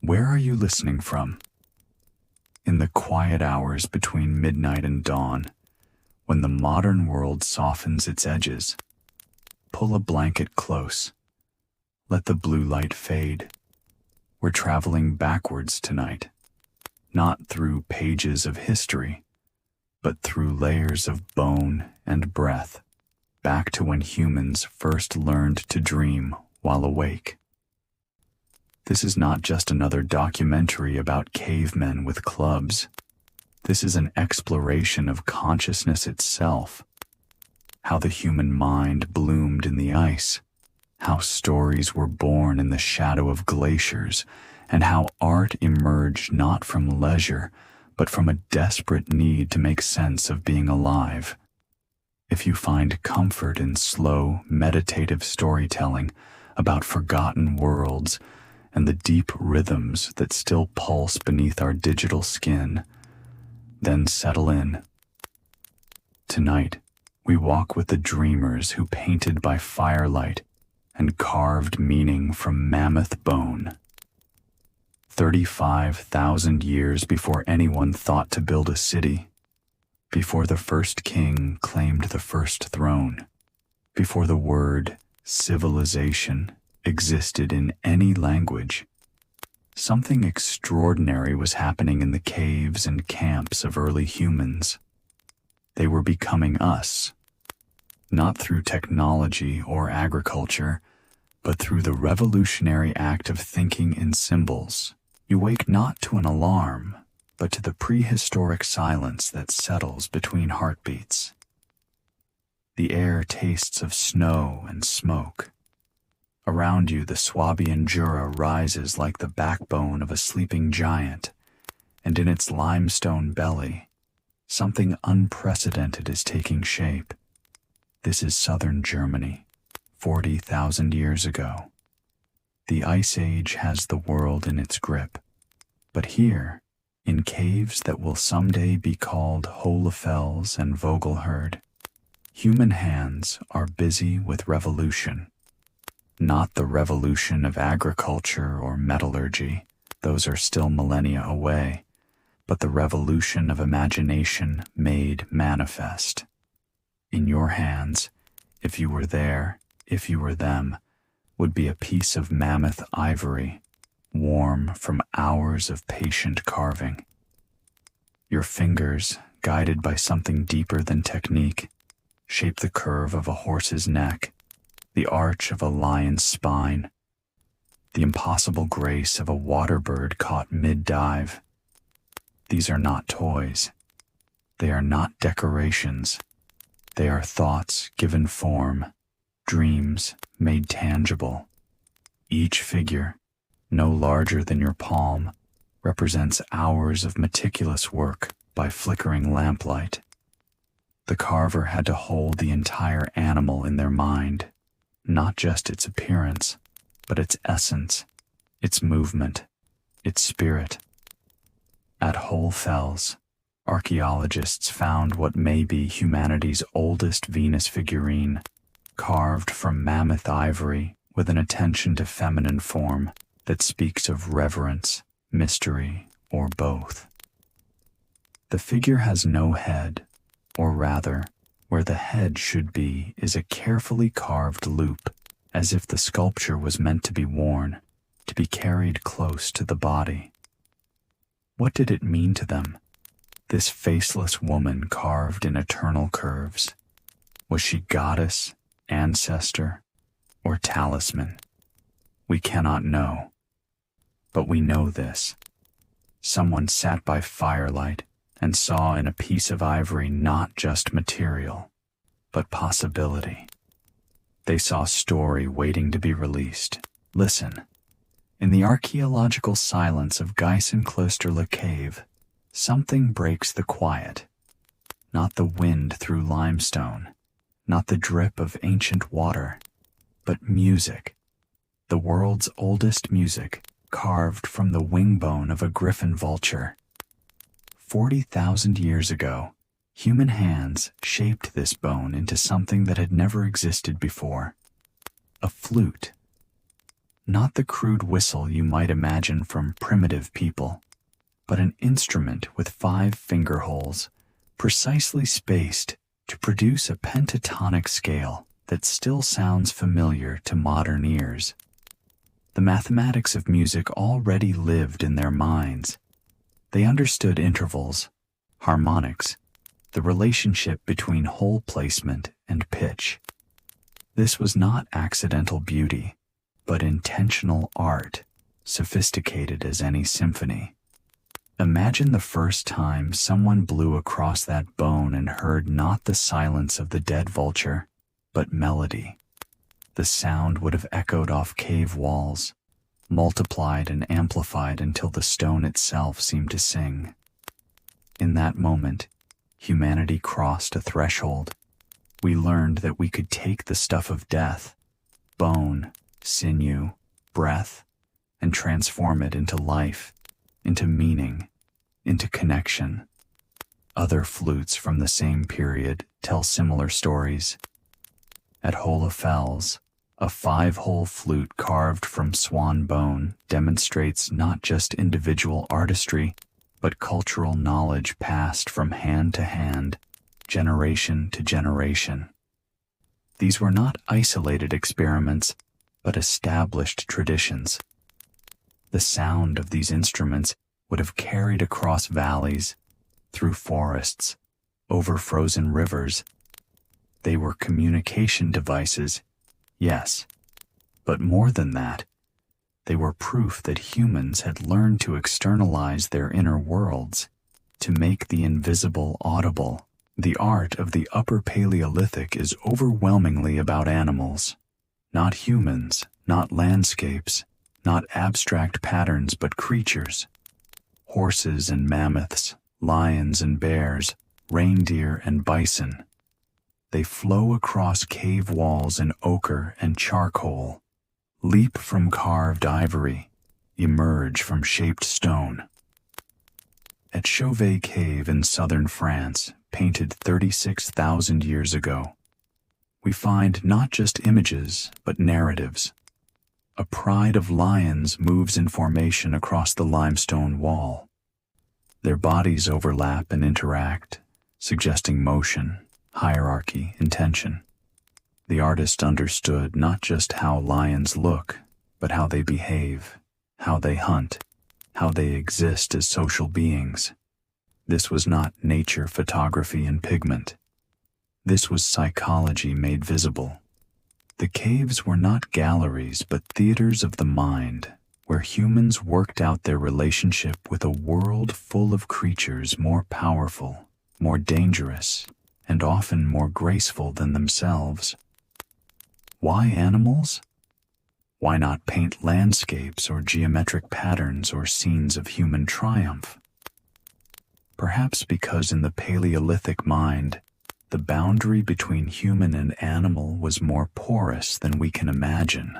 Where are you listening from? In the quiet hours between midnight and dawn, when the modern world softens its edges, pull a blanket close. Let the blue light fade. We're traveling backwards tonight, not through pages of history, but through layers of bone and breath, back to when humans first learned to dream while awake. This is not just another documentary about cavemen with clubs. This is an exploration of consciousness itself, how the human mind bloomed in the ice, how stories were born in the shadow of glaciers, and how art emerged not from leisure, but from a desperate need to make sense of being alive. If you find comfort in slow, meditative storytelling about forgotten worlds and the deep rhythms that still pulse beneath our digital skin, then settle in. Tonight, we walk with the dreamers who painted by firelight and carved meaning from mammoth bone. 35,000 years before anyone thought to build a city, before the first king claimed the first throne, before the word civilization existed in any language, something extraordinary was happening in the caves and camps of early humans. They were becoming us, not through technology or agriculture, but through the revolutionary act of thinking in symbols. You wake not to an alarm, but to the prehistoric silence that settles between heartbeats. The air tastes of snow and smoke. Around you, the Swabian Jura rises like the backbone of a sleeping giant, and in its limestone belly, something unprecedented is taking shape. This is southern Germany, 40,000 years ago. The Ice Age has the world in its grip, but here, in caves that will someday be called Hohlefels and Vogelherd, human hands are busy with revolution. Not the revolution of agriculture or metallurgy, those are still millennia away, but the revolution of imagination made manifest. In your hands, if you were there, if you were them, would be a piece of mammoth ivory, warm from hours of patient carving. Your fingers, guided by something deeper than technique, shape the curve of a horse's neck, the arch of a lion's spine, the impossible grace of a water bird caught mid-dive. These are not toys. They are not decorations. They are thoughts given form, dreams made tangible. Each figure, no larger than your palm, represents hours of meticulous work by flickering lamplight. The carver had to hold the entire animal in their mind, not just its appearance, but its essence, its movement, its spirit. At Hohlefels, archaeologists found what may be humanity's oldest Venus figurine, carved from mammoth ivory with an attention to feminine form that speaks of reverence, mystery, or both. The figure has no head, or rather, where the head should be is a carefully carved loop, as if the sculpture was meant to be worn, to be carried close to the body. What did it mean to them? This faceless woman carved in eternal curves. Was she goddess, ancestor, or talisman? We cannot know. But we know this. Someone sat by firelight and saw in a piece of ivory not just material, but possibility. They saw story waiting to be released. Listen. In the archaeological silence of Geisenklosterle Cave, something breaks the quiet. Not the wind through limestone, not the drip of ancient water, but music. The world's oldest music, carved from the wing bone of a griffin vulture. 40,000 years ago, human hands shaped this bone into something that had never existed before. A flute. Not the crude whistle you might imagine from primitive people, but an instrument with 5 finger holes, precisely spaced to produce a pentatonic scale that still sounds familiar to modern ears. The mathematics of music already lived in their minds. They understood intervals, harmonics, the relationship between hole placement and pitch. This was not accidental beauty, but intentional art, sophisticated as any symphony. Imagine the first time someone blew across that bone and heard not the silence of the dead vulture, but melody. The sound would have echoed off cave walls, multiplied and amplified until the stone itself seemed to sing. In that moment, humanity crossed a threshold. We learned that we could take the stuff of death, bone, sinew, breath, and transform it into life, into meaning, into connection. Other flutes from the same period tell similar stories. At Hohlefels, a 5-hole flute carved from swan bone demonstrates not just individual artistry, but cultural knowledge passed from hand to hand, generation to generation. These were not isolated experiments, but established traditions. The sound of these instruments would have carried across valleys, through forests, over frozen rivers. They were communication devices, yes, but more than that, they were proof that humans had learned to externalize their inner worlds, to make the invisible audible. The art of the Upper Paleolithic is overwhelmingly about animals, not humans, not landscapes, not abstract patterns, but creatures. Horses and mammoths, lions and bears, reindeer and bison. They flow across cave walls in ochre and charcoal, leap from carved ivory, emerge from shaped stone. At Chauvet Cave in southern France, painted 36,000 years ago, we find not just images, but narratives. A pride of lions moves in formation across the limestone wall. Their bodies overlap and interact, suggesting motion, hierarchy, and tension. The artist understood not just how lions look, but how they behave, how they hunt, how they exist as social beings. This was not nature photography in pigment. This was psychology made visible. The caves were not galleries, but theaters of the mind, where humans worked out their relationship with a world full of creatures more powerful, more dangerous, and often more graceful than themselves. Why animals? Why not paint landscapes or geometric patterns or scenes of human triumph? Perhaps because in the Paleolithic mind, the boundary between human and animal was more porous than we can imagine.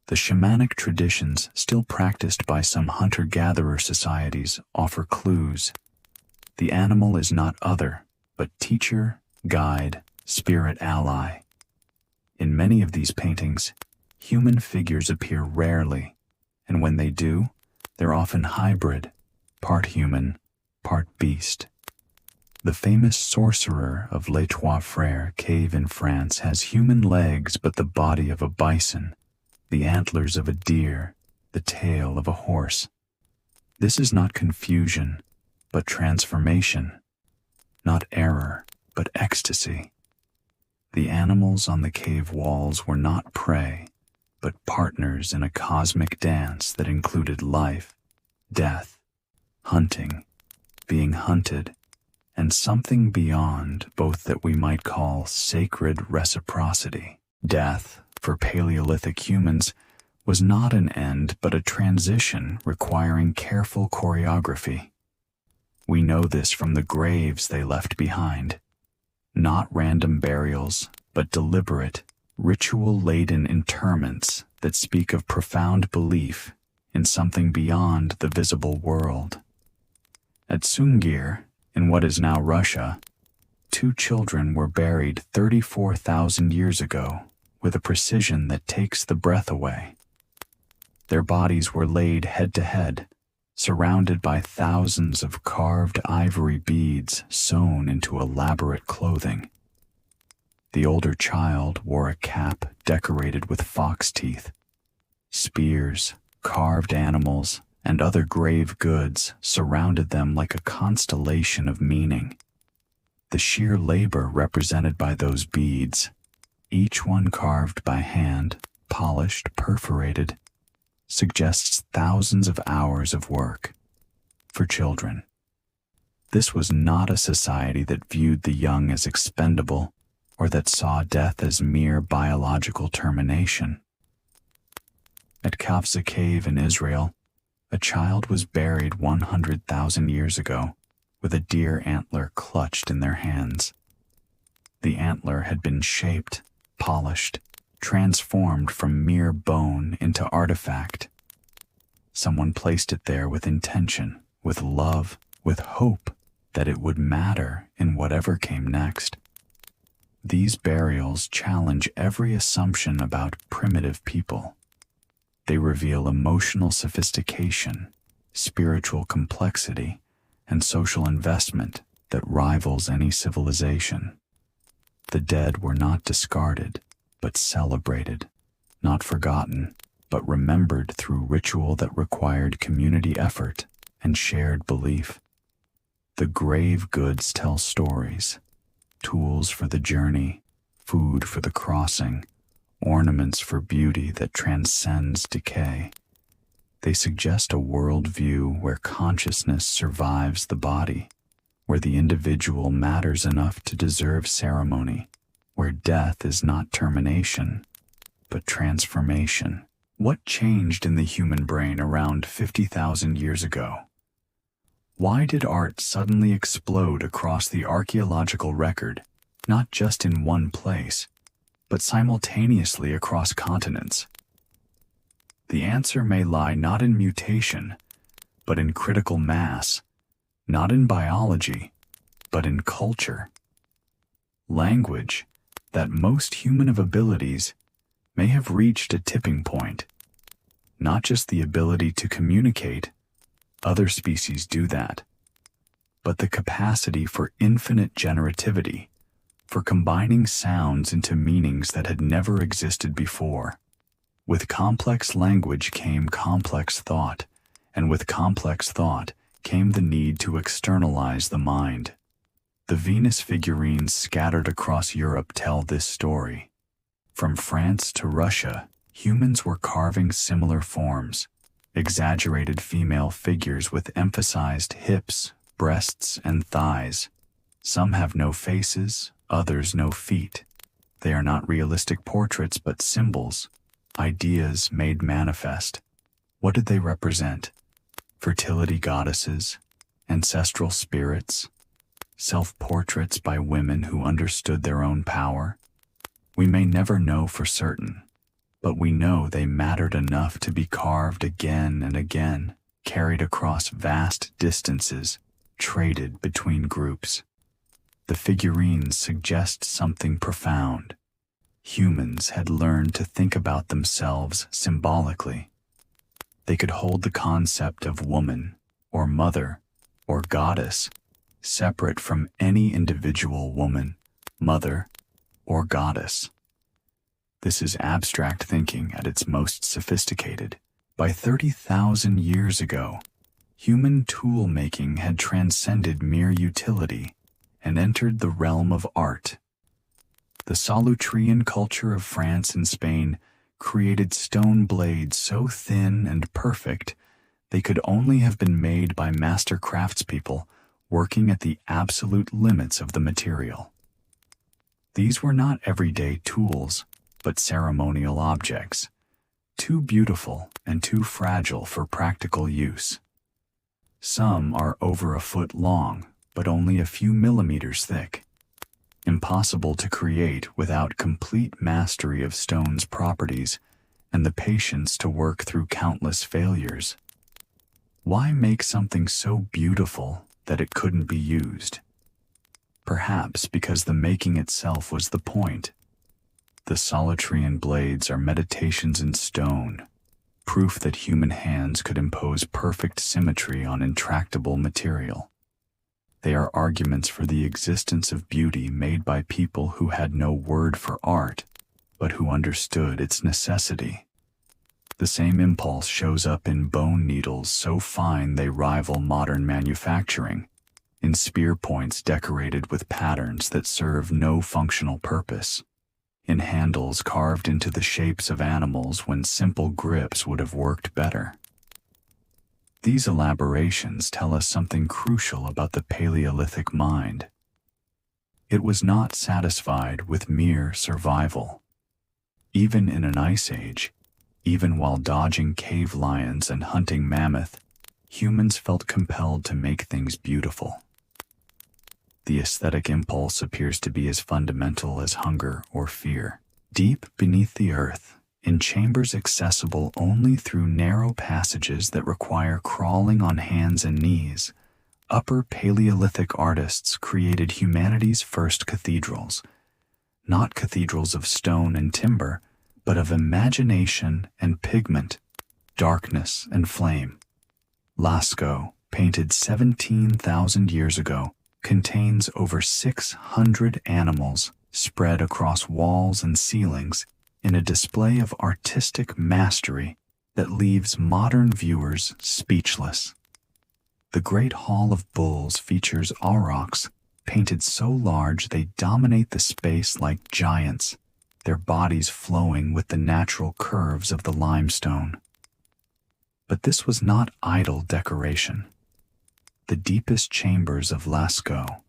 The shamanic traditions still practiced by some hunter-gatherer societies offer clues. The animal is not other, but teacher, guide, spirit ally. In many of these paintings, human figures appear rarely, and when they do, they're often hybrid, part human, part beast. The famous sorcerer of Les Trois Frères cave in France has human legs but the body of a bison, the antlers of a deer, the tail of a horse. This is not confusion, but transformation. Not error, but ecstasy. The animals on the cave walls were not prey, but partners in a cosmic dance that included life, death, hunting, being hunted, and something beyond both that we might call sacred reciprocity. Death, for Paleolithic humans, was not an end but a transition requiring careful choreography. We know this from the graves they left behind. Not random burials, but deliberate, ritual-laden interments that speak of profound belief in something beyond the visible world. At Sungir, in what is now Russia, 2 children were buried 34,000 years ago with a precision that takes the breath away. Their bodies were laid head to head, surrounded by thousands of carved ivory beads sewn into elaborate clothing. The older child wore a cap decorated with fox teeth. Spears, carved animals, and other grave goods surrounded them like a constellation of meaning. The sheer labor represented by those beads, each one carved by hand, polished, perforated, suggests thousands of hours of work for children. This was not a society that viewed the young as expendable or that saw death as mere biological termination. At Kafza Cave in Israel, a child was buried 100,000 years ago with a deer antler clutched in their hands. The antler had been shaped, polished, transformed from mere bone into artifact. Someone placed it there with intention, with love, with hope that it would matter in whatever came next. These burials challenge every assumption about primitive people. They reveal emotional sophistication, spiritual complexity, and social investment that rivals any civilization. The dead were not discarded, but celebrated, not forgotten, but remembered through ritual that required community effort and shared belief. The grave goods tell stories, tools for the journey, food for the crossing, ornaments for beauty that transcends decay. They suggest a worldview where consciousness survives the body, where the individual matters enough to deserve ceremony, where death is not termination, but transformation. What changed in the human brain around 50,000 years ago? Why did art suddenly explode across the archaeological record, not just in one place, but simultaneously across continents? The answer may lie not in mutation, but in critical mass, not in biology, but in culture. Language, that most human of abilities, may have reached a tipping point. Not just the ability to communicate, other species do that, but the capacity for infinite generativity, for combining sounds into meanings that had never existed before. With complex language came complex thought, and with complex thought came the need to externalize the mind. The Venus figurines scattered across Europe tell this story. From France to Russia, humans were carving similar forms, exaggerated female figures with emphasized hips, breasts, and thighs. Some have no faces, others no feet. They are not realistic portraits but symbols, ideas made manifest. What did they represent? Fertility goddesses, ancestral spirits, self-portraits by women who understood their own power. We may never know for certain, but we know they mattered enough to be carved again and again, carried across vast distances, traded between groups. The figurines suggest something profound. Humans had learned to think about themselves symbolically. They could hold the concept of woman, or mother, or goddess, separate from any individual woman, mother, or goddess. This is abstract thinking at its most sophisticated. By 30,000 years ago, human tool-making had transcended mere utility and entered the realm of art. The Solutrean culture of France and Spain created stone blades so thin and perfect they could only have been made by master craftspeople working at the absolute limits of the material. These were not everyday tools, but ceremonial objects, too beautiful and too fragile for practical use. Some are over a foot long, but only a few millimeters thick. Impossible to create without complete mastery of stone's properties and the patience to work through countless failures. Why make something so beautiful that it couldn't be used? Perhaps because the making itself was the point. The Solutrean blades are meditations in stone, proof that human hands could impose perfect symmetry on intractable material. They are arguments for the existence of beauty made by people who had no word for art, but who understood its necessity. The same impulse shows up in bone needles so fine they rival modern manufacturing, in spear points decorated with patterns that serve no functional purpose, in handles carved into the shapes of animals when simple grips would have worked better. These elaborations tell us something crucial about the Paleolithic mind. It was not satisfied with mere survival. Even in an ice age, even while dodging cave lions and hunting mammoth, humans felt compelled to make things beautiful. The aesthetic impulse appears to be as fundamental as hunger or fear. Deep beneath the earth, in chambers accessible only through narrow passages that require crawling on hands and knees, Upper Paleolithic artists created humanity's first cathedrals, not cathedrals of stone and timber, but of imagination and pigment, darkness and flame. Lascaux, painted 17,000 years ago, contains over 600 animals spread across walls and ceilings in a display of artistic mastery that leaves modern viewers speechless. The Great Hall of Bulls features aurochs painted so large they dominate the space like giants, their bodies flowing with the natural curves of the limestone. But this was not idle decoration. The deepest chambers of Lascaux,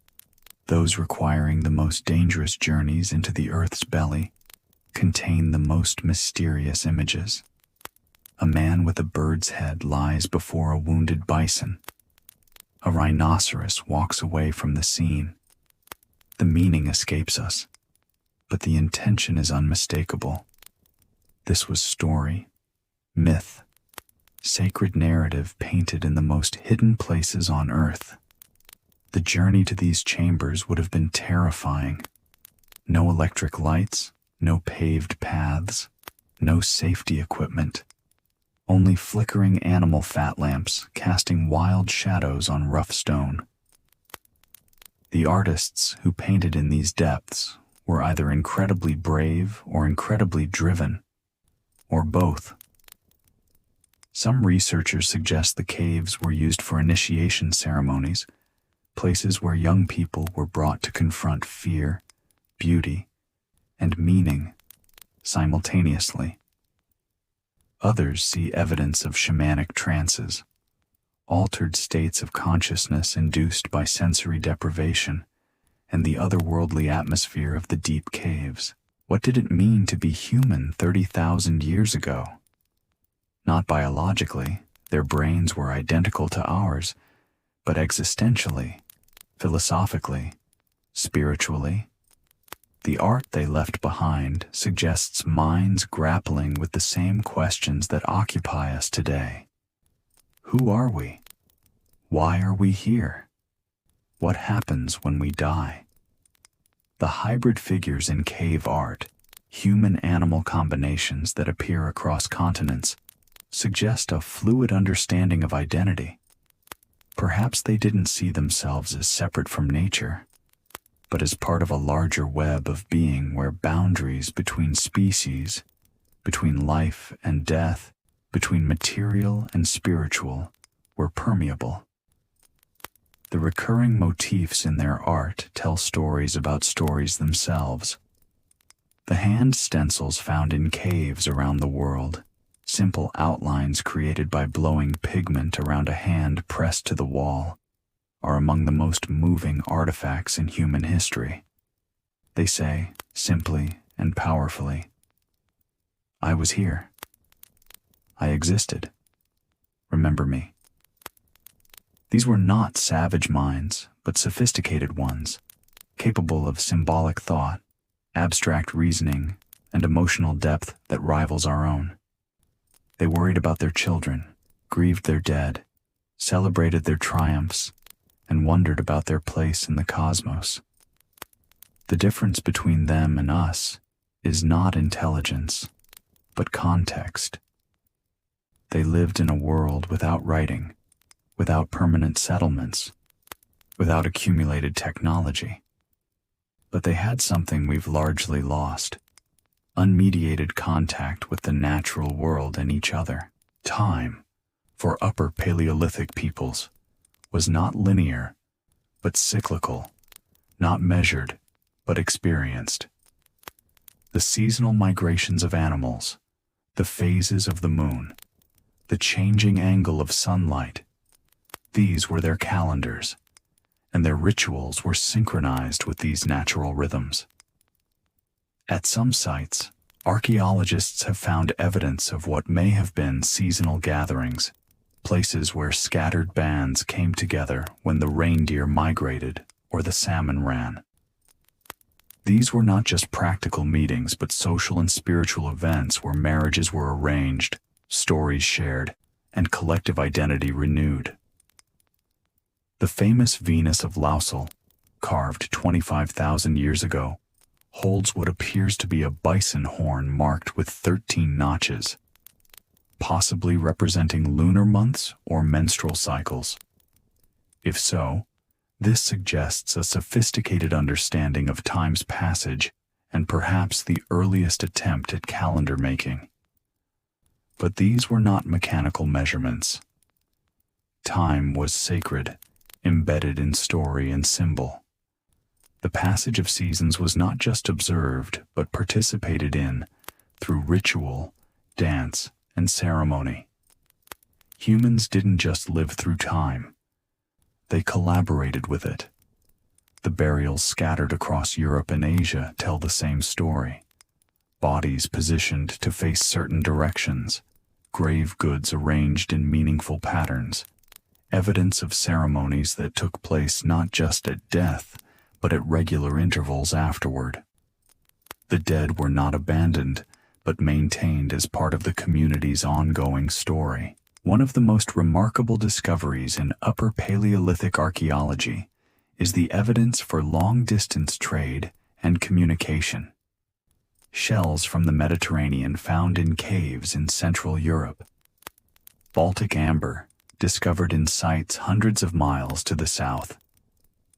those requiring the most dangerous journeys into the earth's belly, contain the most mysterious images. A man with a bird's head lies before a wounded bison. A rhinoceros walks away from the scene. The meaning escapes us, but the intention is unmistakable. This was story, myth, sacred narrative painted in the most hidden places on earth. The journey to these chambers would have been terrifying. No electric lights, no paved paths, no safety equipment. Only flickering animal fat lamps casting wild shadows on rough stone. The artists who painted in these depths were either incredibly brave or incredibly driven, or both. Some researchers suggest the caves were used for initiation ceremonies, places where young people were brought to confront fear, beauty, and meaning simultaneously. Others see evidence of shamanic trances, altered states of consciousness induced by sensory deprivation and the otherworldly atmosphere of the deep caves. What did it mean to be human 30,000 years ago? Not biologically, their brains were identical to ours, but existentially, philosophically, spiritually. The art they left behind suggests minds grappling with the same questions that occupy us today. Who are we? Why are we here? What happens when we die? The hybrid figures in cave art, human-animal combinations that appear across continents, suggest a fluid understanding of identity. Perhaps they didn't see themselves as separate from nature, but as part of a larger web of being where boundaries between species, between life and death, between material and spiritual, were permeable. The recurring motifs in their art tell stories about stories themselves. The hand stencils found in caves around the world, simple outlines created by blowing pigment around a hand pressed to the wall, are among the most moving artifacts in human history. They say, simply and powerfully, I was here. I existed. Remember me. These were not savage minds, but sophisticated ones, capable of symbolic thought, abstract reasoning, and emotional depth that rivals our own. They worried about their children, grieved their dead, celebrated their triumphs, and wondered about their place in the cosmos. The difference between them and us is not intelligence, but context. They lived in a world without writing, without permanent settlements, without accumulated technology. But they had something we've largely lost: unmediated contact with the natural world and each other. Time, for Upper Paleolithic peoples, was not linear, but cyclical, not measured, but experienced. The seasonal migrations of animals, the phases of the moon, the changing angle of sunlight, these were their calendars, and their rituals were synchronized with these natural rhythms. At some sites, archaeologists have found evidence of what may have been seasonal gatherings, places where scattered bands came together when the reindeer migrated or the salmon ran. These were not just practical meetings, but social and spiritual events where marriages were arranged, stories shared, and collective identity renewed. The famous Venus of Lausel, carved 25,000 years ago, holds what appears to be a bison horn marked with 13 notches, possibly representing lunar months or menstrual cycles. If so, this suggests a sophisticated understanding of time's passage and perhaps the earliest attempt at calendar making. But these were not mechanical measurements. Time was sacred, embedded in story and symbol. The passage of seasons was not just observed, but participated in through ritual, dance, and ceremony. Humans didn't just live through time. They collaborated with it. The burials scattered across Europe and Asia tell the same story. Bodies positioned to face certain directions, grave goods arranged in meaningful patterns, evidence of ceremonies that took place not just at death, but at regular intervals afterward. The dead were not abandoned, but maintained as part of the community's ongoing story. One of the most remarkable discoveries in Upper Paleolithic archaeology is the evidence for long-distance trade and communication. Shells from the Mediterranean found in caves in Central Europe. Baltic amber, discovered in sites hundreds of miles to the south.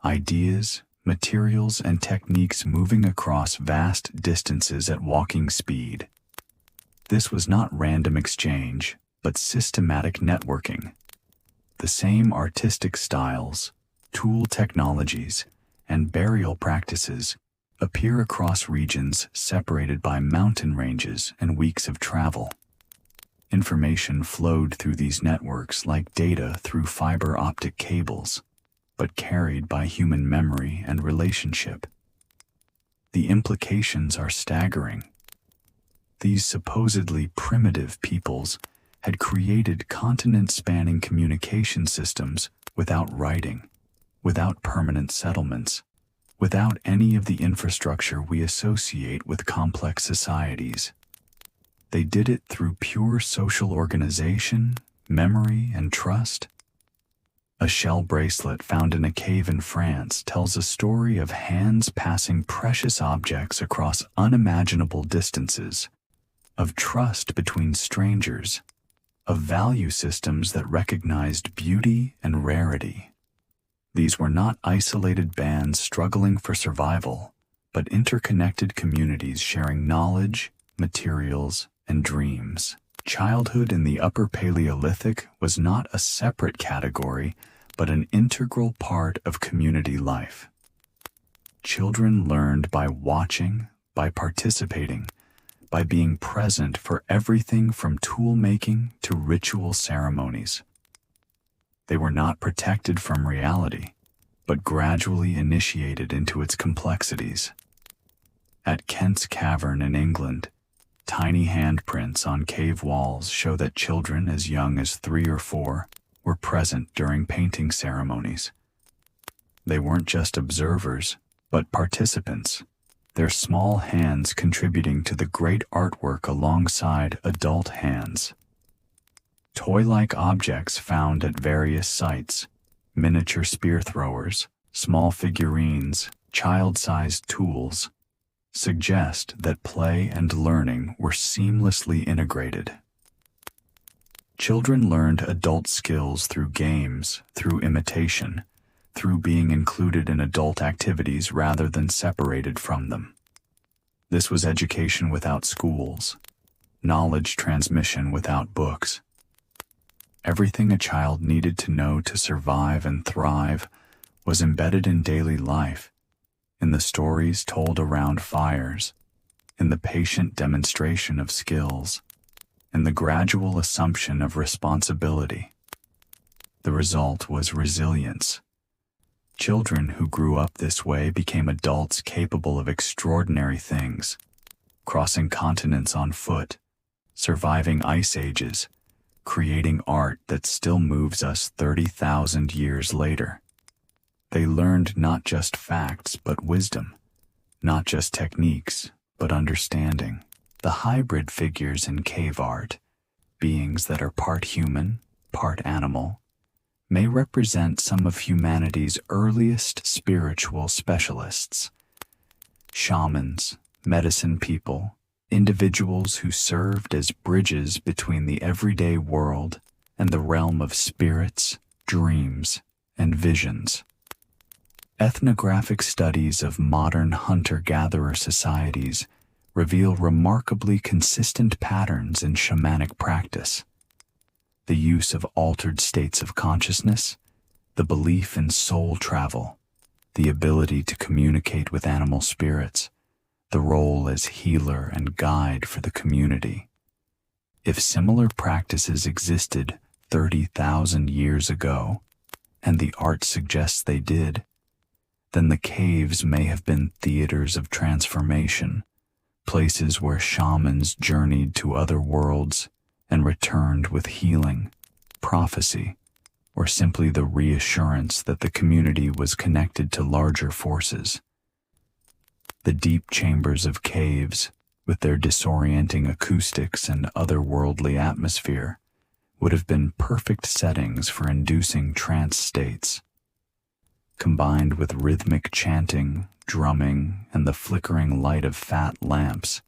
Ideas, materials, and techniques moving across vast distances at walking speed. This was not random exchange, but systematic networking. The same artistic styles, tool technologies, and burial practices appear across regions separated by mountain ranges and weeks of travel. Information flowed through these networks like data through fiber optic cables, but carried by human memory and relationship. The implications are staggering. These supposedly primitive peoples had created continent-spanning communication systems without writing, without permanent settlements, without any of the infrastructure we associate with complex societies. They did it through pure social organization, memory, and trust. A shell bracelet found in a cave in France tells a story of hands passing precious objects across unimaginable distances, of trust between strangers, of value systems that recognized beauty and rarity. These were not isolated bands struggling for survival, but interconnected communities sharing knowledge, materials, and dreams. Childhood in the Upper Paleolithic was not a separate category, but an integral part of community life. Children learned by watching, by participating, by being present for everything from tool making to ritual ceremonies. They were not protected from reality, but gradually initiated into its complexities. At Kent's Cavern in England, tiny handprints on cave walls show that children as young as 3 or 4 were present during painting ceremonies. They weren't just observers, but participants, their small hands contributing to the great artwork alongside adult hands. Toy-like objects found at various sites, miniature spear throwers, small figurines, child-sized tools, suggest that play and learning were seamlessly integrated. Children learned adult skills through games, through imitation, through being included in adult activities rather than separated from them. This was education without schools, knowledge transmission without books. Everything a child needed to know to survive and thrive was embedded in daily life, in the stories told around fires, in the patient demonstration of skills, in the gradual assumption of responsibility. The result was resilience. Children who grew up this way became adults capable of extraordinary things, crossing continents on foot, surviving ice ages, creating art that still moves us 30,000 years later. They learned not just facts but wisdom, not just techniques but understanding. The hybrid figures in cave art, beings that are part human, part animal, may represent some of humanity's earliest spiritual specialists. Shamans, medicine people, individuals who served as bridges between the everyday world and the realm of spirits, dreams, and visions. Ethnographic studies of modern hunter-gatherer societies reveal remarkably consistent patterns in shamanic practice. The use of altered states of consciousness, the belief in soul travel, the ability to communicate with animal spirits, the role as healer and guide for the community. If similar practices existed 30,000 years ago, and the art suggests they did, then the caves may have been theaters of transformation, places where shamans journeyed to other worlds and returned with healing, prophecy, or simply the reassurance that the community was connected to larger forces. The deep chambers of caves, with their disorienting acoustics and otherworldly atmosphere, would have been perfect settings for inducing trance states. Combined with rhythmic chanting, drumming, and the flickering light of fat lamps,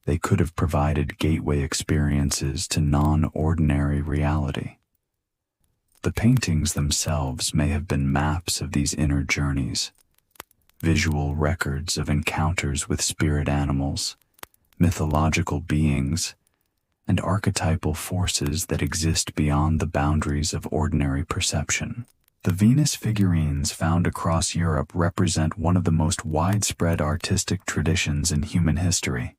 they could have provided gateway experiences to non-ordinary reality. The paintings themselves may have been maps of these inner journeys, visual records of encounters with spirit animals, mythological beings, and archetypal forces that exist beyond the boundaries of ordinary perception. The Venus figurines found across Europe represent one of the most widespread artistic traditions in human history,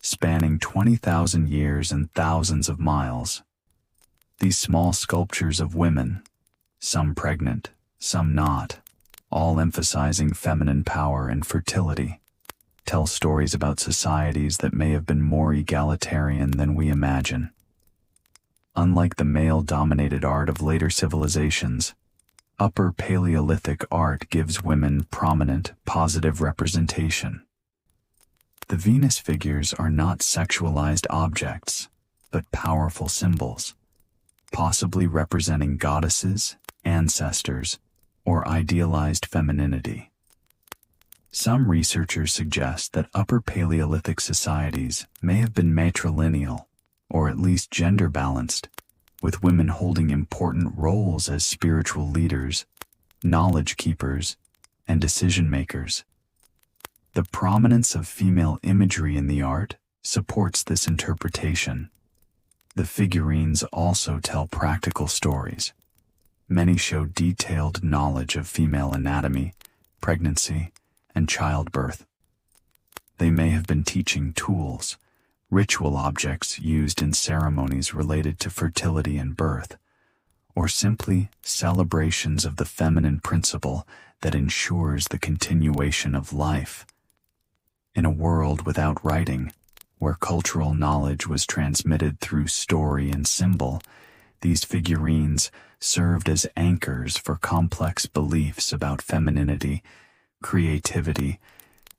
spanning 20,000 years and thousands of miles. These small sculptures of women, some pregnant, some not, all emphasizing feminine power and fertility, tell stories about societies that may have been more egalitarian than we imagine. Unlike the male-dominated art of later civilizations, Upper Paleolithic art gives women prominent, positive representation. The Venus figures are not sexualized objects, but powerful symbols, possibly representing goddesses, ancestors, or idealized femininity. Some researchers suggest that Upper Paleolithic societies may have been matrilineal, or at least gender-balanced, with women holding important roles as spiritual leaders, knowledge keepers, and decision-makers. The prominence of female imagery in the art supports this interpretation. The figurines also tell practical stories. Many show detailed knowledge of female anatomy, pregnancy, and childbirth. They may have been teaching tools, ritual objects used in ceremonies related to fertility and birth, or simply celebrations of the feminine principle that ensures the continuation of life. In a world without writing, where cultural knowledge was transmitted through story and symbol, these figurines served as anchors for complex beliefs about femininity, creativity,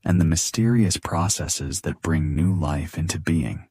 and the mysterious processes that bring new life into being.